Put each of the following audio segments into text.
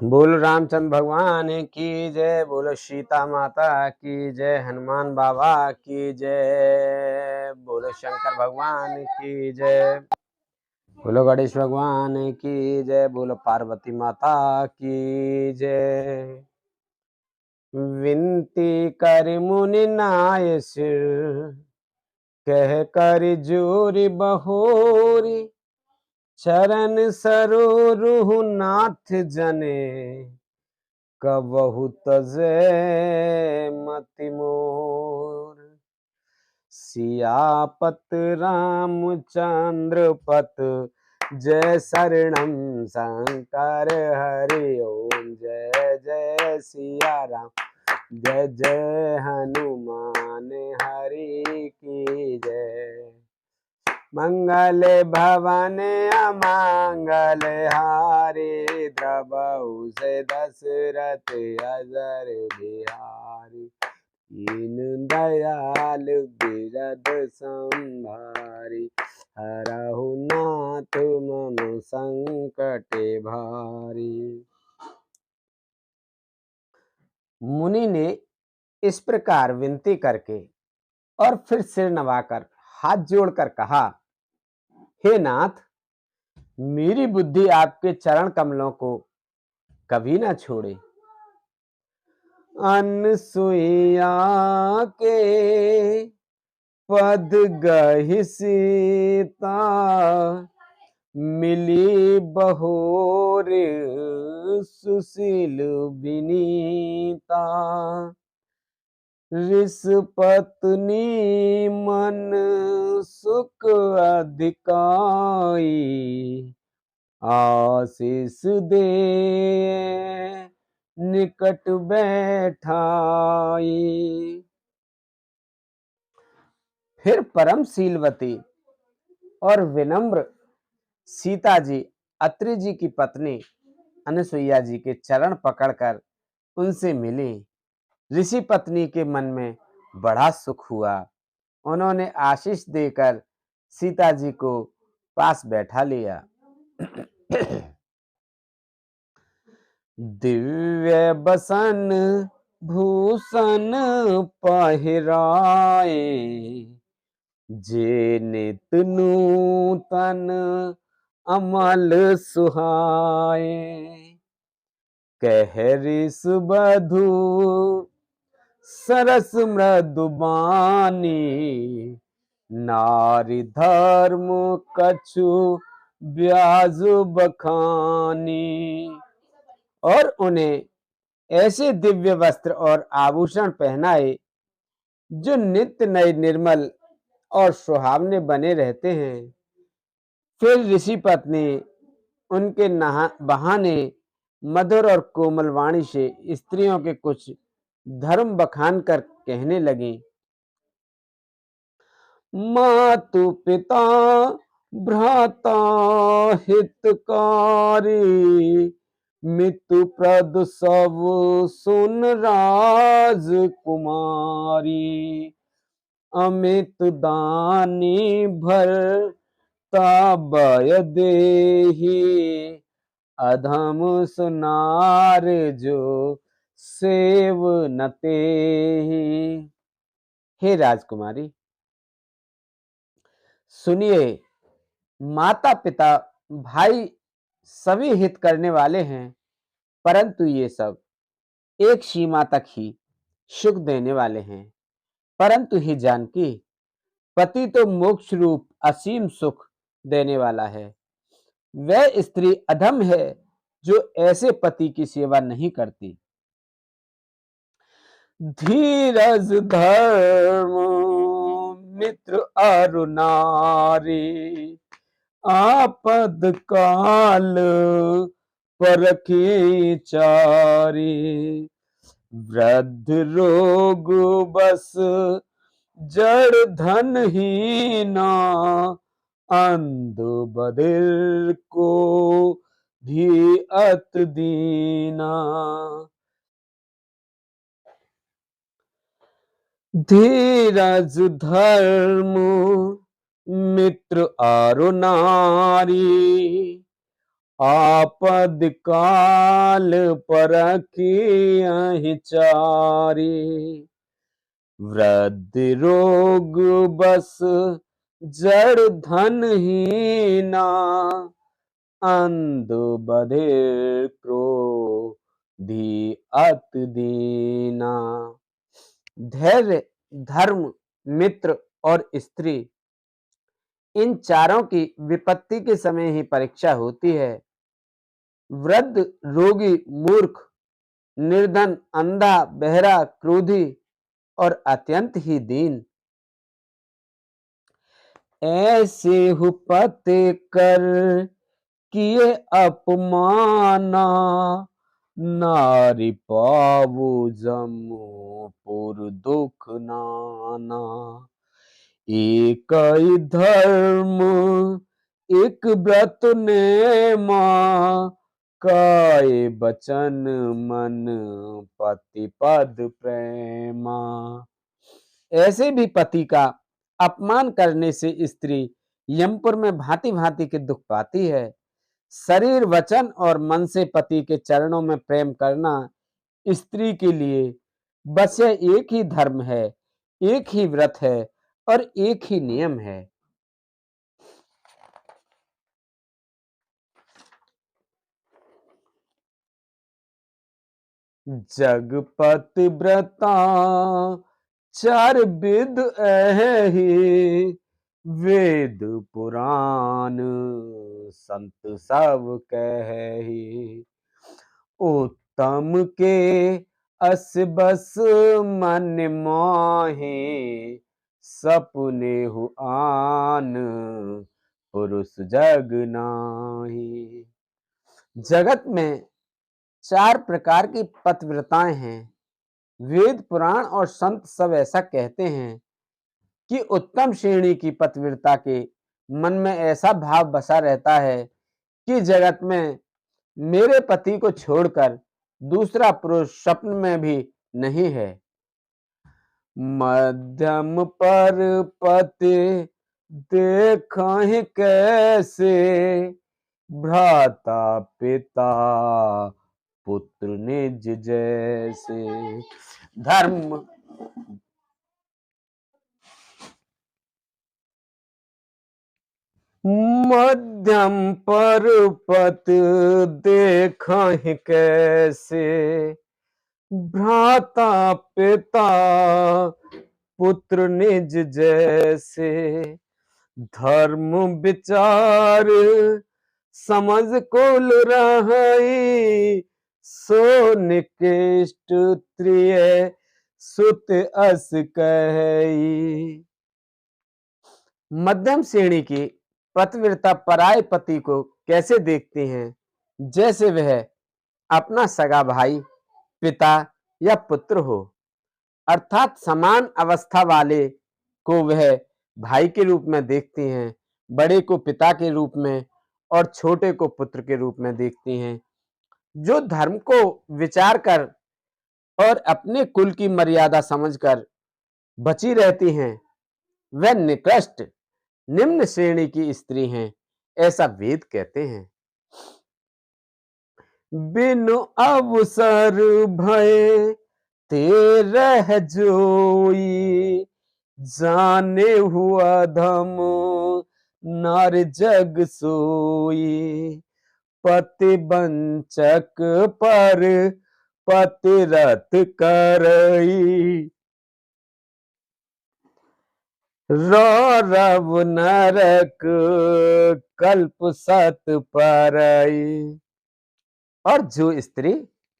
बोलो रामचंद्र भगवान की जय, बोलो सीता माता की जय, हनुमान बाबा की जय, बोलो शंकर भगवान की जय, बोलो गणेश भगवान की जय, बोलो पार्वती माता की जय। विनती कर मुनि नाय सिर, कह कर जोरी बहोरी, चरण सरोरुह नाथ जने, कबहु तजै मति मोर। सियापत रामचंद्र पत, जय शरणम शंकर हरि ओम। जय जय सिया राम, जय जय हनुमान हरि की जय। मंगल भवन अमंगल हारी, द्रवहु से दशरथ अजर बिहारी। दीन दयाल बिरद संभारी, हरहु नाथ मम संकट भारी। मुनि ने इस प्रकार विनती करके और फिर सिर नवाकर हाथ जोड़कर कहा, हे नाथ, मेरी बुद्धि आपके चरण कमलों को कभी ना छोड़े। अनसुईया के पद गहि सीता, मिली बहोर सुशील विनीता। ऋष पत्नी मन सुख अधिकाई, आशीष दे निकट बैठाई। फिर परम शीलवती और विनम्र सीता जी अत्रि जी की पत्नी अनसुईया जी के चरण पकड़कर उनसे मिली। ऋषि पत्नी के मन में बड़ा सुख हुआ। उन्होंने आशीष देकर सीता जी को पास बैठा लिया। दिव्य बसन भूषण पहिराए, जे नित नूतन अमल सुहाए। कह ऋष बधू सरस मृदुबानी, नारी धर्म कछु ब्याज बखानी। और उन्हें ऐसे दिव्य वस्त्र और आभूषण पहनाए जो नित्य नए निर्मल और सुहावने बने रहते हैं। फिर ऋषि पत्नी उनके बहाने मधुर और कोमल वाणी से स्त्रियों के कुछ धर्म बखान कर कहने लगी, मातु पिता भ्राता हितकारी, मितु प्रद सब सुन राजकुमारी। अमित दानी भरता बय देहि, अधम सुनार जो सेव न तेहि। हे राजकुमारी, सुनिए, माता पिता भाई सभी हित करने वाले हैं, परंतु ये सब एक सीमा तक ही सुख देने वाले हैं। परंतु हे जानकी, पति तो मोक्ष रूप असीम सुख देने वाला है। वह स्त्री अधम है जो ऐसे पति की सेवा नहीं करती। धीरज धर्म मित्र अरु नारी, आपद काल परखी चारी। वृद्ध रोग बस जड़ धन हीना, अंध बधिर को भी अत दीना। धीरज धर्म मित्र अरु नारी, आपद काल परखियहि चारि, वृद्धि रोग बस जड़ धन हीना, अंध बधिर क्रोधी अति दीना। धैर्य, धर्म, मित्र और स्त्री, इन चारों की विपत्ति के समय ही परीक्षा होती है। वृद्ध, रोगी, मूर्ख, निर्धन, अंधा, बहरा, क्रोधी और अत्यंत ही दीन, ऐसे हुपते कर किए अपमाना, नारी पावो जमो पुर दुख नाना। एक ही धर्म एक व्रत नेमा, काय बचन मन पति पद प्रेमा। ऐसे भी पति का अपमान करने से स्त्री यमपुर में भांति भांति के दुख पाती है। शरीर, वचन और मन से पति के चरणों में प्रेम करना स्त्री के लिए बस यह एक ही धर्म है, एक ही व्रत है और एक ही नियम है। जगपति व्रता चार विद एहि, वेद पुराण संत सब कहि। उत्तम के अस बस मन मोहि, सपने हु आन पुरुष जग नाही। जगत में चार प्रकार की पतिव्रताएं हैं। वेद, पुराण और संत सब ऐसा कहते हैं कि उत्तम श्रेणी की पतिव्रता के मन में ऐसा भाव बसा रहता है कि जगत में मेरे पति को छोड़कर दूसरा पुरुष स्वप्न में भी नहीं है। मध्यम पर पति देखहि कैसे, भ्राता पिता पुत्र निज जैसे। धर्म, मध्यम पर पति देखहि कैसे, भ्राता पिता पुत्र निज जैसे। धर्म विचार समझ कुल रहई, सो निकृष्ट त्रिय सुत अस कहई। मध्यम श्रेणी की पतिव्रता पराये पति को कैसे देखती हैं? जैसे वह अपना सगा भाई, पिता या पुत्र हो, अर्थात समान अवस्था वाले को वह भाई के रूप में देखती हैं, बड़े को पिता के रूप में और छोटे को पुत्र के रूप में देखती हैं। जो धर्म को विचार कर और अपने कुल की मर्यादा समझकर बची रहती हैं, वह निकृष्ट निम्न श्रेणी की स्त्री हैं, ऐसा वेद कहते हैं। बिनु अवसर भय तेरह जोई, जाने हुआ धम नार जग सोई। पति वंचक पर पतिरत करई, रौरव नरक कल्प सत परई। और जो स्त्री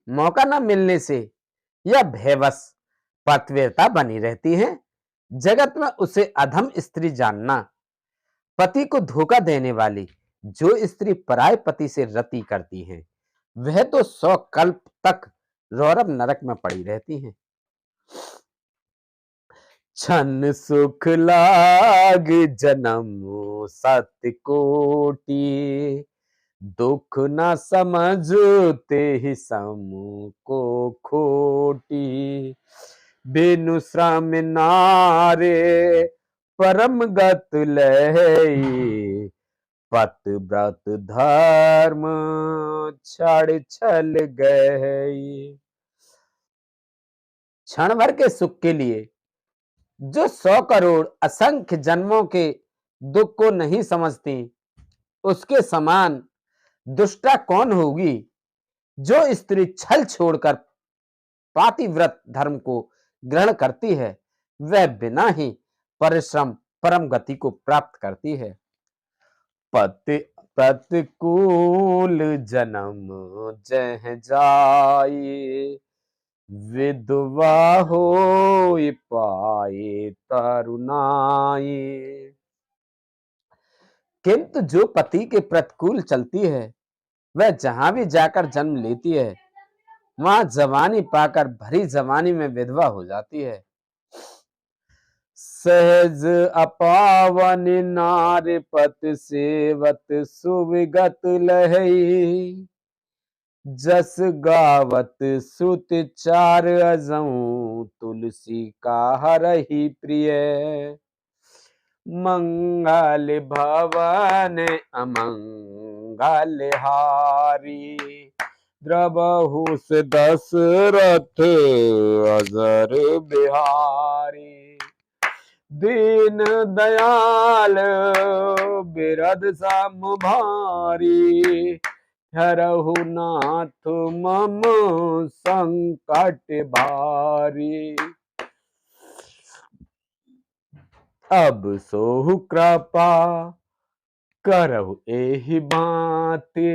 मौका न मिलने से या भयवश पतिव्रता बनी रहती है, जगत में उसे अधम स्त्री जानना। पति को धोखा देने वाली जो स्त्री पराय पति से रति करती है, वह तो 100 कल्प तक रौरव नरक में पड़ी रहती है। छन सुख लाग जन्म सत्य कोटि, दुख न समझते ही सम को खोटी। बिनु श्रम नारे परम गत लहई, पत व्रत धर्म छड़ छल गए। क्षण भर के सुख के लिए जो 100 करोड़ असंख्य जन्मों के दुख को नहीं समझती, उसके समान दुष्टा कौन होगी। जो स्त्री छल छोड़कर पातिव्रत धर्म को ग्रहण करती है, वह बिना ही परिश्रम परम गति को प्राप्त करती है। पति प्रतिकूल जन्म जह जाए, विधवा होई पाए तरुणाई। किंतु जो पति के प्रतिकूल चलती है, वह जहां भी जाकर जन्म लेती है, वहां जवानी पाकर भरी जवानी में विधवा हो जाती है। सहज अपावन नार पत सेवत सुविगत लहई, जस गावत सुत चार अजऊं तुलसी का हरहि प्रिय। मंगल भवन अमंगल हारी, द्रबहु से दशरथ अजर बिहारी। दीन दयाल बिरद सम भारी, हरहु नाथ मम संकट भारी। अब सोहु कृपा करहु एहि बाती,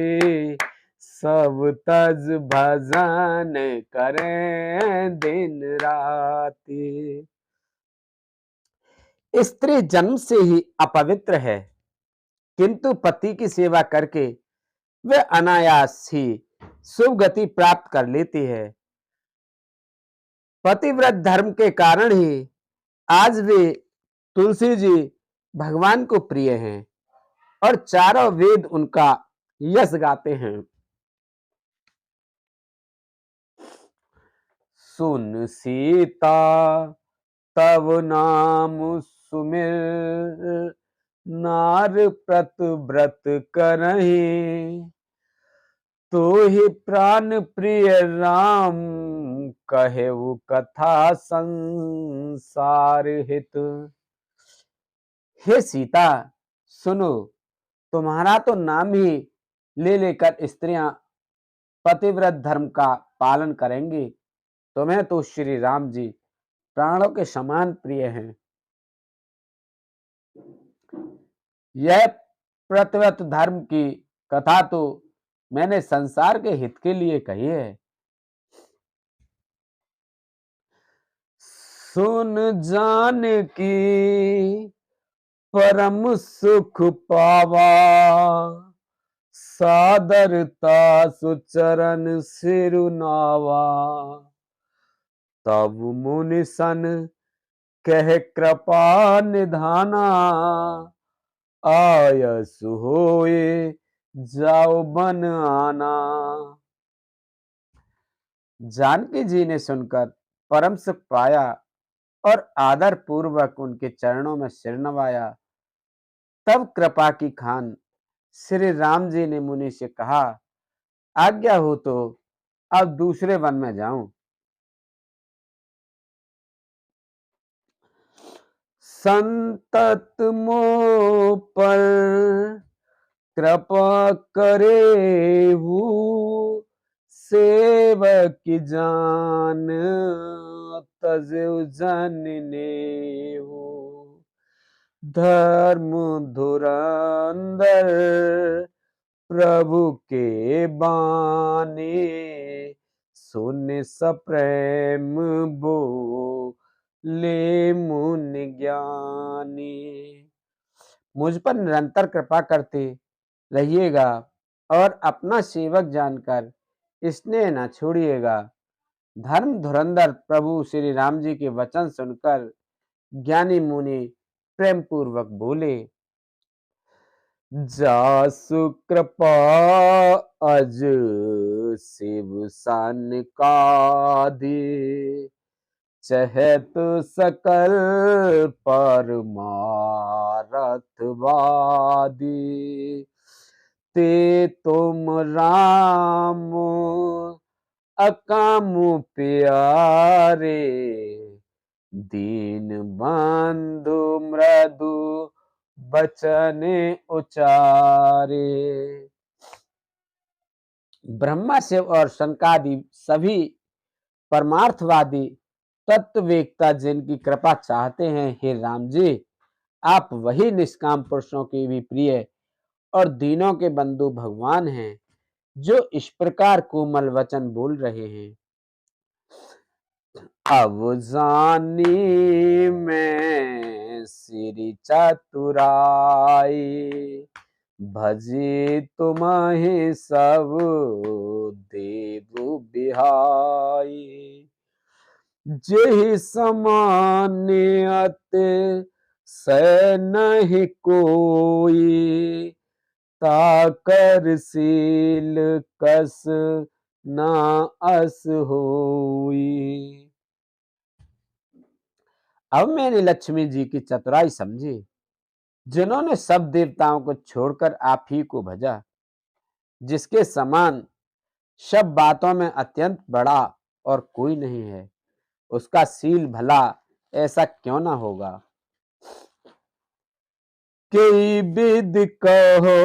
सब तज भजन करें दिन राती। स्त्री जन्म से ही अपवित्र है, किंतु पति की सेवा करके वह अनायास ही शुभ गति प्राप्त कर लेती है। पतिव्रत धर्म के कारण ही आज भी तुलसी जी भगवान को प्रिय हैं और चारों वेद उनका यश गाते हैं। सुन सीता तब नाम सुमिर, नार प्रत व्रत करहि, तो ही प्राण प्रिय राम कहेउ कथा संसार हित। हे सीता सुनो, तुम्हारा तो नाम ही ले लेकर स्त्रियां पतिव्रत धर्म का पालन करेंगी। तुम्हें तो श्री राम जी प्राणों के समान प्रिय हैं। यह प्रतिव्रत धर्म की कथा तो मैंने संसार के हित के लिए कही है। सुन जान की परम सुख पावा, सादरता सुचरण सिरुनावा। तब मुनि सन कह कृपा निधाना, आयस होए जाओ बन आना। जानकी जी ने सुनकर परम सुख पाया और आदर पूर्वक उनके चरणों में सिर नवाया। तब कृपा की खान श्री राम जी ने मुनि से कहा, आज्ञा हो तो अब दूसरे वन में जाऊं। संतत मोह पर कृपा करेहु, सेवक जान तजु जन नेहु। धर्म धुरंधर प्रभु के बानी, सुन सप्रेम बो ले मुनि ज्ञानी। मुझ पर निरंतर कृपा करते रहिएगा और अपना सेवक जानकर स्नेह न छोड़िएगा। धर्म धुरंधर प्रभु श्री राम जी के वचन सुनकर ज्ञानी मुनि प्रेम पूर्वक बोले, जासु कृपा अज शिव सन का दे, चहत सकल परमारथवादी, ते तुम राम अकाम प्यारे, दीन बंधु मृदु बचन उचारे। ब्रह्मा शिव और शंकादि सभी परमार्थवादी तत्ववेत्ता जिनकी कृपा चाहते हैं, हे राम जी, आप वही निष्काम पुरुषों के भी प्रिय और दीनों के बंधु भगवान हैं, जो इस प्रकार कोमल वचन बोल रहे हैं। अब जानी मैं श्री चतुराई, भजी तुम्हें सब देव बिहाई, जेहि समान अति सै नहीं कोई, ताकर शील कस ना अस होई। अब मैंने लक्ष्मी जी की चतुराई समझी, जिन्होंने सब देवताओं को छोड़कर आप ही को भजा, जिसके समान सब बातों में अत्यंत बड़ा और कोई नहीं है, उसका शील भला ऐसा क्यों ना होगा। कई विद कहो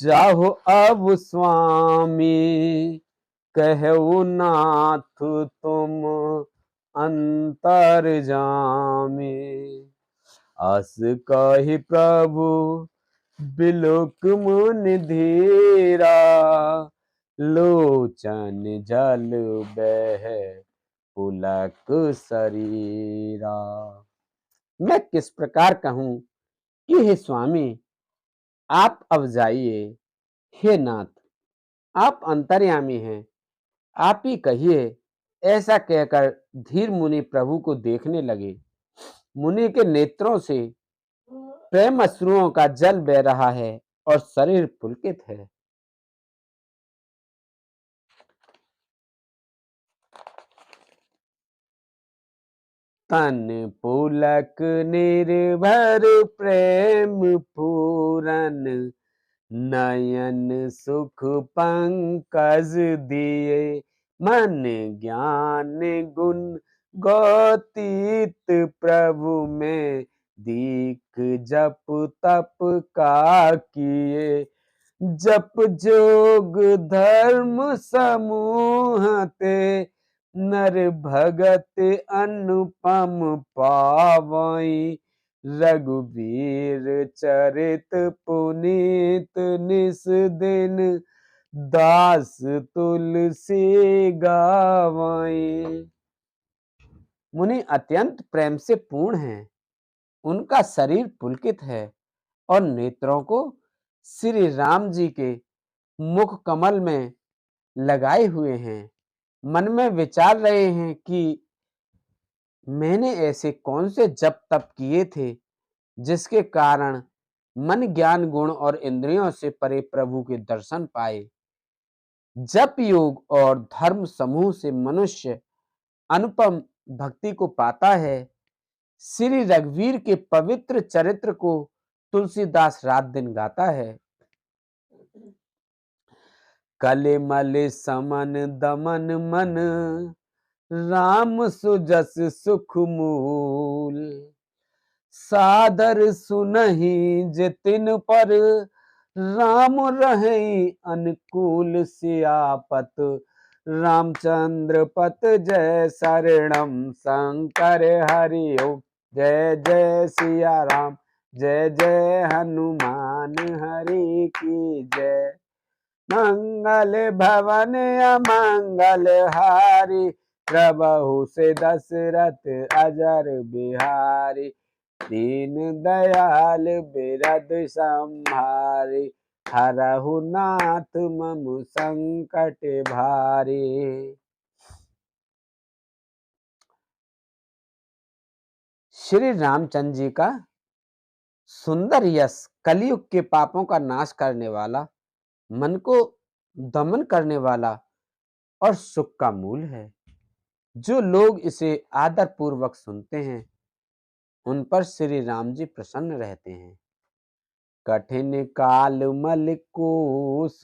जाहो अब स्वामी, कहु नाथ तुम अंतर जामी, अस कहि प्रभु बिलोक मुनि धीरा, लोचन जल बह पुलक शरीरा। मैं किस प्रकार कहूं कि हे स्वामी आप अब जाइए, हे नाथ आप अंतर्यामी हैं, आप ही कहिए। ऐसा कहकर धीर मुनि प्रभु को देखने लगे। मुनि के नेत्रों से प्रेम अश्रुओं का जल बह रहा है और शरीर पुलकित है। तन पुलक निर्भर प्रेम पूरन, नयन सुख पंकज दिए, मन ज्ञान गुण गौतीत प्रभु में, दीख जप तप का किए, जप जोग धर्म समूह ते, नर भगत अनुपम पावई, रघुवीर चरित पुनीत निस दिन, दास तुलसी गावई। मुनि अत्यंत प्रेम से पूर्ण हैं, उनका शरीर पुलकित है और नेत्रों को श्री राम जी के मुख कमल में लगाए हुए हैं। मन में विचार रहे हैं कि मैंने ऐसे कौन से जप तप किए थे जिसके कारण मन ज्ञान गुण और इंद्रियों से परे प्रभु के दर्शन पाए। जप योग और धर्म समूह से मनुष्य अनुपम भक्ति को पाता है। श्री रघुवीर के पवित्र चरित्र को तुलसीदास रात दिन गाता है। कले मले समन दमन मन, राम सुजस सुख मूल, सादर सुनहि जतिन पर, राम रहे अनुकूल सियापत, रामचंद्र पत जय शरणम शंकर हरि ओम, जय जय सिया राम, जय जय हनुमान हरि की जय। मंगल भवन अमंगल हारी, प्रभु से दशरथ अजर बिहारी, दीन दयाल बिरद संहारी, हरहु नाथ मम संकट भारी। श्री रामचंद्र जी का सुंदर यश कलयुग के पापों का नाश करने वाला, मन को दमन करने वाला और सुख का मूल है। जो लोग इसे आदर पूर्वक सुनते हैं उन पर श्री राम जी प्रसन्न रहते हैं। कठिन काल मल कोस,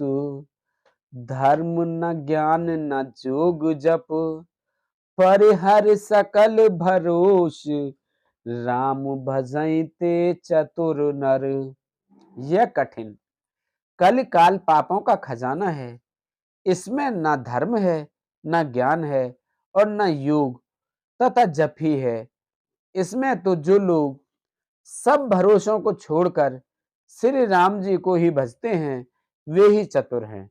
धर्म न ज्ञान न जोग जप, परिहर सकल भरोस, राम भजई ते चतुर नर। यह कठिन कल काल पापों का खजाना है। इसमें न धर्म है, न ज्ञान है और न योग तथा जप ही है। इसमें तो जो लोग सब भरोसों को छोड़कर श्री राम जी को ही भजते हैं वे ही चतुर हैं।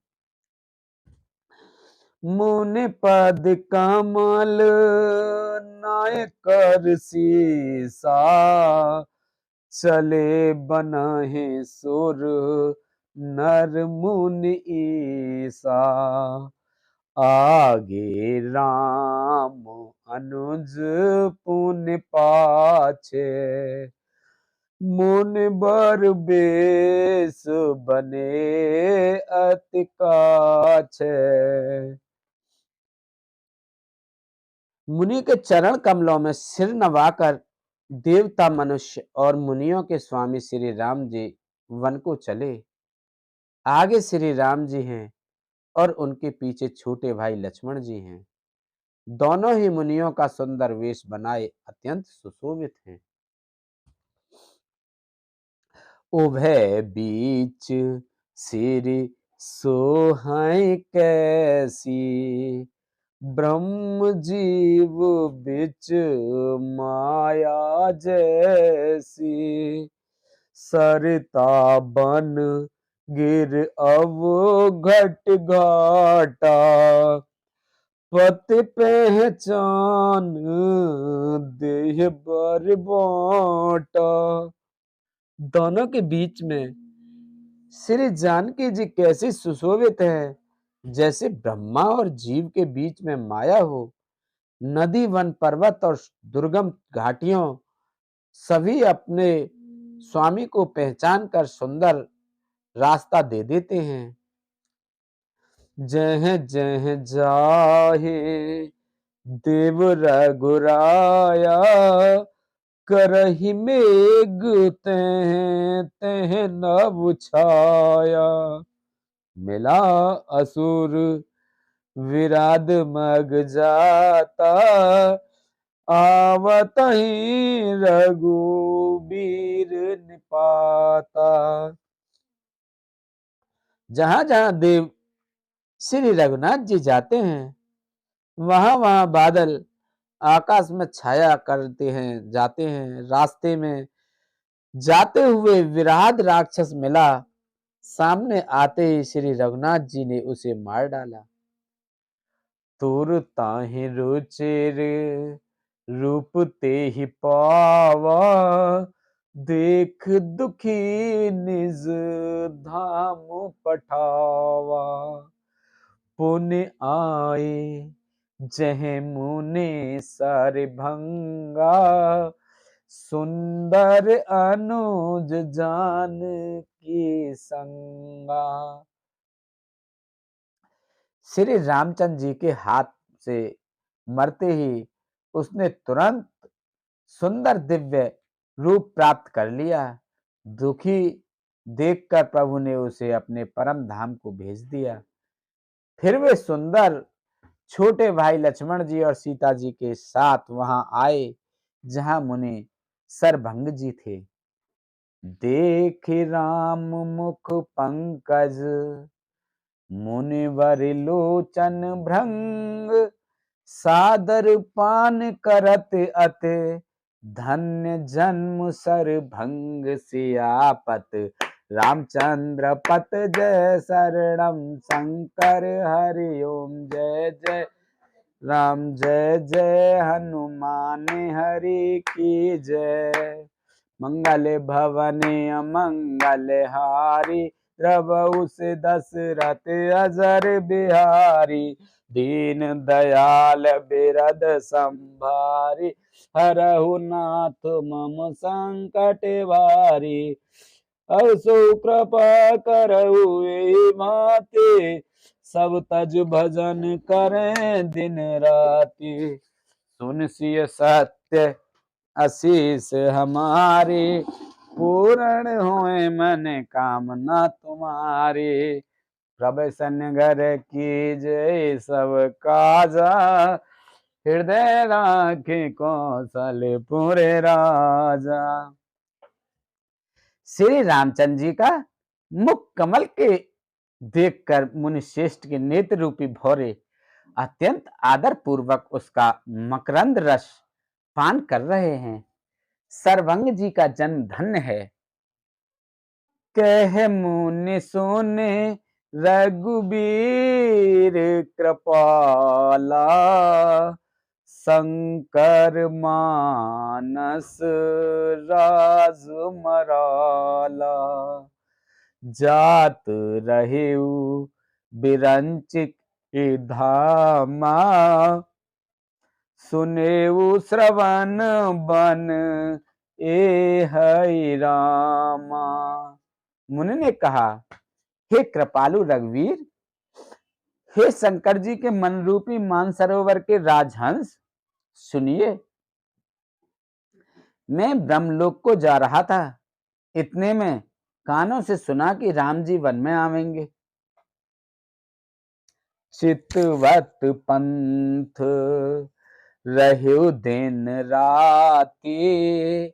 मुनि पद कमल नाय कर सीसा, चले बनहि सुर नर मुनि ईसा। आगे राम अनुज पुनि पाछे, मुनि बर बेस बने अति काछे। मुनि के चरण कमलों में सिर नवाकर देवता, मनुष्य और मुनियों के स्वामी श्री राम जी वन को चले। आगे श्री राम जी हैं और उनके पीछे छोटे भाई लक्ष्मण जी हैं। दोनों ही मुनियों का सुंदर वेश बनाए अत्यंत सुशोभित हैं। उभय बीच सिर सोहै कैसी, ब्रह्म जीव बिच माया जैसी। सरिता बन गिर अवघट घाटा, पति पहचान देह बर बाटा। दोनों के बीच में श्री जानकी जी कैसी सुशोभित है, जैसे ब्रह्मा और जीव के बीच में माया हो। नदी, वन, पर्वत और दुर्गम घाटियों सभी अपने स्वामी को पहचान कर सुंदर रास्ता दे देते हैं। जह जह जाहे देव रघुराया, करहि मेघ तह तह नभ छाया। मिला असुर विराध मग जाता, आवत ही रघुबीर निपाता। जहां जहां देव श्री रघुनाथ जी जाते हैं वहां वहां बादल आकाश में छाया करते हैं, जाते हैं। रास्ते में जाते हुए विराट राक्षस मिला, सामने आते ही श्री रघुनाथ जी ने उसे मार डाला। तुर ताहि रुचिर रूप ते ही पावा, देख दुखी निज धाम पठावा। पुण्य आए जह मुनि सर भंगा, सुंदर अनुज जान की संगा। श्री रामचंद्र जी के हाथ से मरते ही उसने तुरंत सुंदर दिव्य रूप प्राप्त कर लिया। दुखी देखकर प्रभु ने उसे अपने परम धाम को भेज दिया। फिर वे सुंदर छोटे भाई लक्ष्मण जी और सीता जी के साथ वहां आए जहां मुनि सरभंग जी थे। देख राम मुख पंकज, मुनिवर लोचन भृंग। सादर पान करत अति, धन्य जन्म सरभंग सियापत। रामचंद्र पत जय शरणम शंकर हरि ओम जय जय राम जय जय हनुमान हरि की जय। मंगल भवन मंगल हारी, प्रभु से दशरथ अजर बिहारी। दीन दयाल बिरद संभारी, हरहु नाथ मम संकट भारी। असो कृपा करहु एहि माते, सब तज भजन करें दिन राति। सुन सिय सत्य आशीष हमारी, पूर्ण होए मन कामना तुम्हारी। प्रभु घर की जय सब काजा, हृदय राखे कौशलपुर राजा। श्री रामचंद्र जी का मुख कमल के देखकर मुनि श्रेष्ठ के नेत्र रूपी भौरे अत्यंत आदर पूर्वक उसका मकरंद रस पान कर रहे हैं। सर्वंग जी का जन्म धन्य है। कह मुनि सुने रघुबीर कृपाला, शंकर मानस राजमराला। जात रहेउ बिरंचिक धामा, सुनेउ श्रवण बन ए हरि रामा। मुनि ने कहा, हे कृपालु रघुवीर, हे शंकर जी के मन रूपी मानसरोवर के राजहंस, सुनिए। मैं ब्रह्मलोक को जा रहा था, इतने में कानों से सुना कि राम जी वन में आवेंगे। चितवत पंथ रह्यो दिन राती,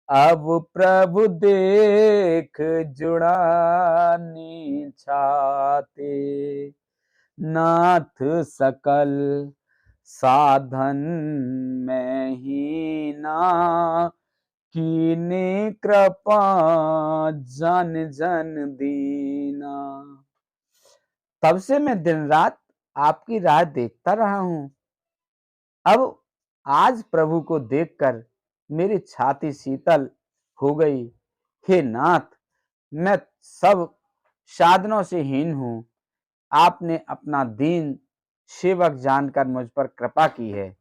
अब प्रभु देख जुड़ानी छाते। नाथ सकल साधन में ही ना, कीने कृपा जन जन दीना। तब से मैं दिन रात आपकी राह देखता रहा हूं। अब आज प्रभु को देखकर मेरी छाती शीतल हो गई। हे नाथ, मैं सब साधनों से हीन हूं। आपने अपना दीन सेवक जानकर मुझ पर कृपा की है।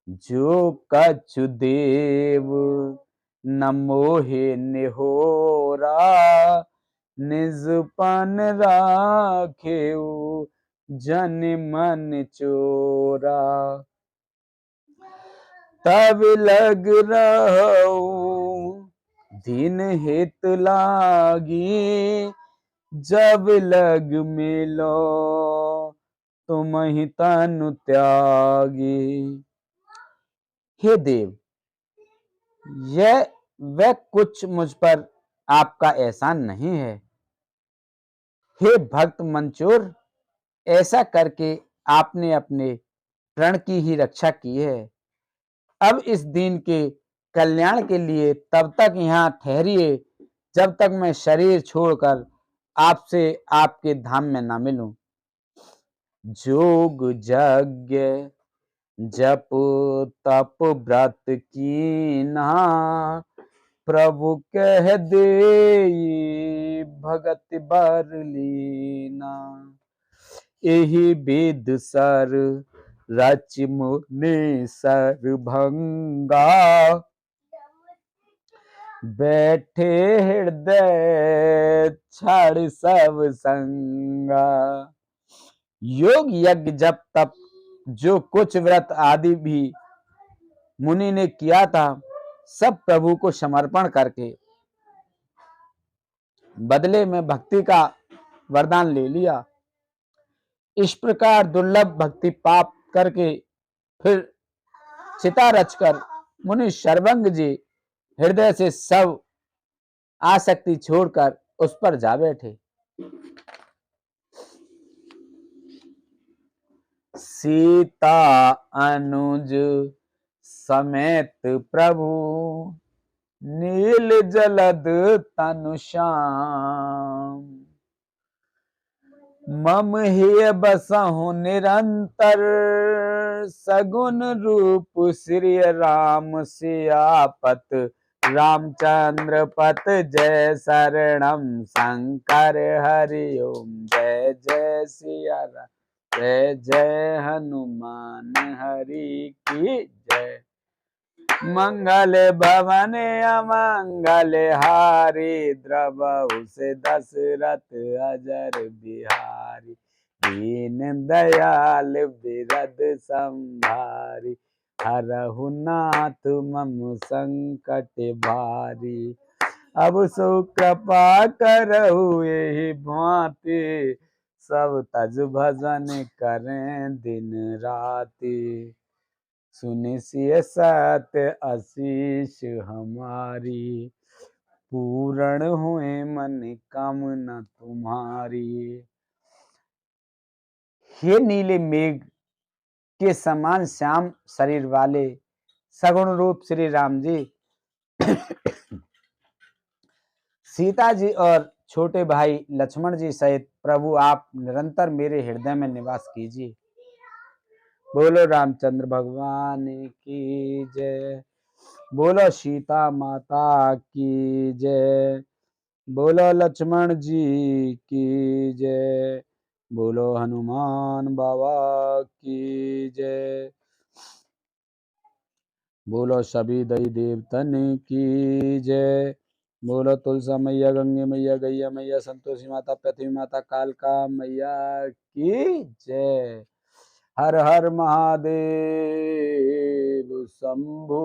जो कछु देव न मोहे निहोरा, निजपन राखेउ जन मन चोरा। तब लग रहू दिन हित लागी, जब लग मिलो तुम ही तनु त्यागी। हे देव, यह वह कुछ मुझ पर आपका एहसान नहीं है। हे भक्त मंचोर, ऐसा करके आपने अपने प्रण की ही रक्षा की है। अब इस दीन के कल्याण के लिए तब तक यहाँ ठहरिए जब तक मैं शरीर छोड़कर आपसे आपके धाम में ना मिलूं। जोग यज्ञ जप तप व्रत कीना, प्रभु कह दे भगत बर लीना। एहि वेद सर रच मुनि सरभंगा, बैठे हृदय छाड़ सब संगा। योग यज्ञ जप तप जो कुछ व्रत आदि भी मुनि ने किया था, सब प्रभु को समर्पण करके बदले में भक्ति का वरदान ले लिया। इस प्रकार दुर्लभ भक्ति पाप करके फिर चिता रचकर मुनि सर्वंग जी हृदय से सब आसक्ति छोड़कर उस पर जा बैठे। सीता अनुज समेत प्रभु, नील जलद तनु श्याम। मम हे बसहु निरंतर, सगुन रूप श्री राम सियापत। रामचंद्र पत जय शरणम शंकर हरि ओम। जय जय सिया राम, जय जय हनुमान हरि की जय। मंगल भवन अमंगल हारी, द्रवहु से दशरथ अजर बिहारी। दीन दयाल बिरद संभारी, हरहु नाथ मम संकट भारी। अब सो कृपा करहु यही भांति, सब तज भजन करें दिन राति। सुनि सिय सत्य आशीष हमारी, पूर्ण हुए मन कामना तुम्हारी। हे नीले मेघ के समान श्याम शरीर वाले सगुण रूप श्री राम जी, सीता जी और छोटे भाई लक्ष्मण जी सहित प्रभु आप निरंतर मेरे हृदय में निवास कीजिए। बोलो रामचंद्र भगवान की जय, बोलो सीता माता की जय, बोलो लक्ष्मण जी की जय, बोलो हनुमान बाबा की जय, बोलो सभी देवी देवतन की जय, बोलो तुलसा मैया, गंगे मैया, गैया मैया, संतोषी माता, पृथ्वी माता, कालका मैया की जय। हर हर महादेव शंभु।